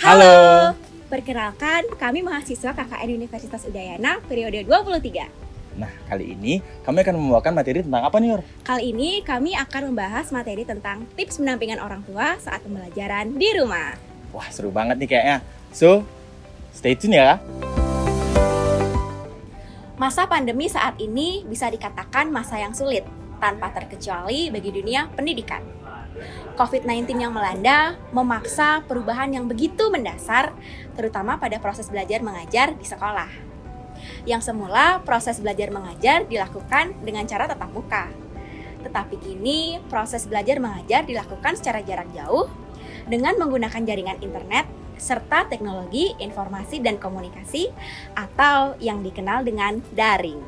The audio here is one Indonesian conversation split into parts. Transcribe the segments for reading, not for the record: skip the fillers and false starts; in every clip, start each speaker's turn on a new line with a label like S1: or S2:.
S1: Halo.
S2: Perkenalkan, kami mahasiswa KKN Universitas Udayana periode 23.
S1: Nah, kali ini kami akan membawakan materi tentang apa nih, Yor?
S2: Kali ini kami akan membahas materi tentang tips pendampingan orang tua saat pembelajaran di rumah.
S1: Wah, seru banget nih kayaknya. So, stay tune ya.
S2: Masa pandemi saat ini bisa dikatakan masa yang sulit, tanpa terkecuali bagi dunia pendidikan. COVID-19 yang melanda memaksa perubahan yang begitu mendasar, terutama pada proses belajar mengajar di sekolah. Yang semula proses belajar mengajar dilakukan dengan cara tatap muka. Tetapi kini proses belajar mengajar dilakukan secara jarak jauh dengan menggunakan jaringan internet serta teknologi informasi dan komunikasi atau yang dikenal dengan daring.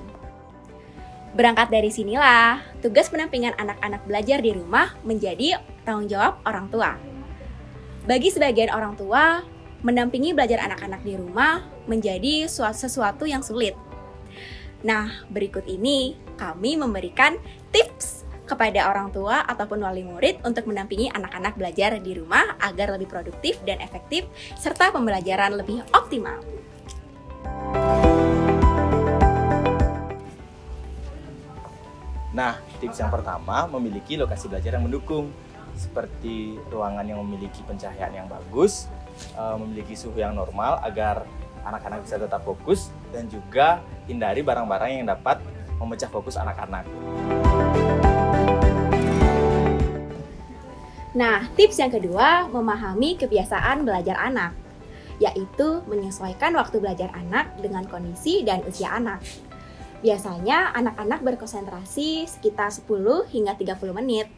S2: Berangkat dari sinilah, tugas pendampingan anak-anak belajar di rumah menjadi tanggung jawab orang tua. Bagi sebagian orang tua, mendampingi belajar anak-anak di rumah menjadi sesuatu yang sulit. Nah, berikut ini kami memberikan tips kepada orang tua ataupun wali murid untuk mendampingi anak-anak belajar di rumah agar lebih produktif dan efektif serta pembelajaran lebih optimal.
S1: Nah, tips yang pertama, memiliki lokasi belajar yang mendukung, seperti ruangan yang memiliki pencahayaan yang bagus, memiliki suhu yang normal agar anak-anak bisa tetap fokus, dan juga hindari barang-barang yang dapat memecah fokus anak-anak.
S2: Nah, tips yang kedua, memahami kebiasaan belajar anak, yaitu menyesuaikan waktu belajar anak dengan kondisi dan usia anak. Biasanya anak-anak berkonsentrasi sekitar 10 hingga 30 menit.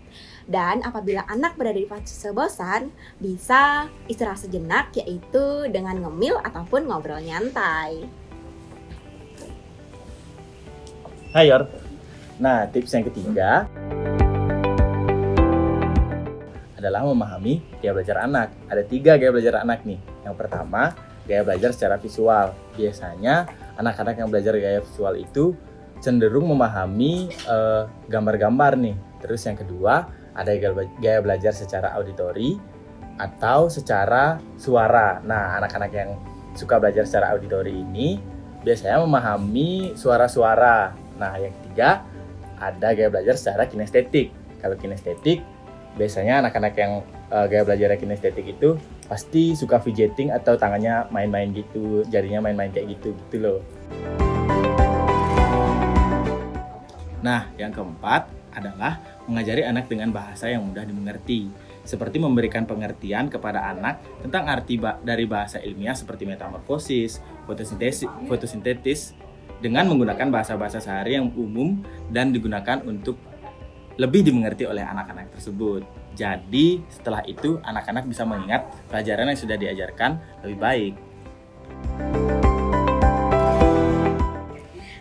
S2: Dan apabila anak berada di fase bosan, bisa istirahat sejenak yaitu dengan ngemil ataupun ngobrol nyantai.
S1: Hai Yor. Nah, tips yang ketiga adalah memahami gaya belajar anak. Ada 3 gaya belajar anak nih. Yang pertama, gaya belajar secara visual. Biasanya anak-anak yang belajar gaya visual itu cenderung memahami gambar-gambar nih. Terus yang kedua, ada gaya belajar secara auditori atau secara suara. Nah, anak-anak yang suka belajar secara auditori ini biasanya memahami suara-suara. Nah, yang ketiga, ada gaya belajar secara kinestetik. Kalau kinestetik, biasanya anak-anak yang gaya belajar kinestetik itu pasti suka fidgeting atau tangannya main-main gitu, jarinya main-main kayak gitu loh. Nah, yang keempat adalah mengajari anak dengan bahasa yang mudah dimengerti, seperti memberikan pengertian kepada anak tentang arti dari bahasa ilmiah seperti metamorfosis, fotosintesis dengan menggunakan bahasa-bahasa sehari yang umum dan digunakan untuk lebih dimengerti oleh anak-anak tersebut. Jadi, setelah itu anak-anak bisa mengingat pelajaran yang sudah diajarkan lebih baik.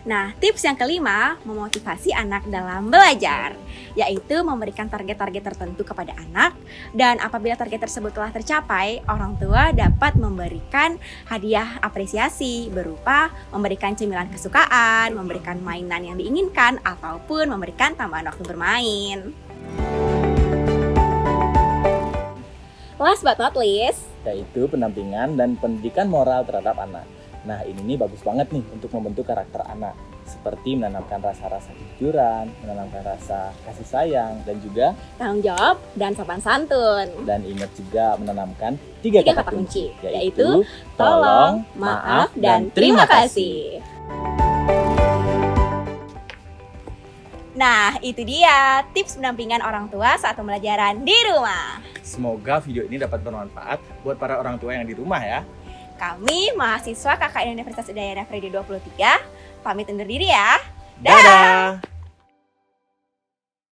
S2: Nah, tips yang kelima, memotivasi anak dalam belajar, yaitu memberikan target-target tertentu kepada anak, dan apabila target tersebut telah tercapai, orang tua dapat memberikan hadiah apresiasi berupa memberikan cemilan kesukaan, memberikan mainan yang diinginkan, ataupun memberikan tambahan waktu bermain. Last but not least,
S1: Yaitu pendampingan dan pendidikan moral terhadap anak. Nah, ini nih bagus banget nih untuk membentuk karakter anak, seperti menanamkan rasa-rasa kejujuran, menanamkan rasa kasih sayang, dan juga
S2: tanggung jawab dan sopan santun.
S1: Dan ingat juga menanamkan 3 kata kunci,
S2: yaitu tolong, maaf, dan terima kasih. Nah, itu dia tips pendampingan orang tua saat pembelajaran di rumah.
S1: Semoga video ini dapat bermanfaat buat para orang tua yang di rumah ya.
S2: Kami mahasiswa KKN Universitas Udayana periode 23 pamit undur diri ya.
S1: Dadah!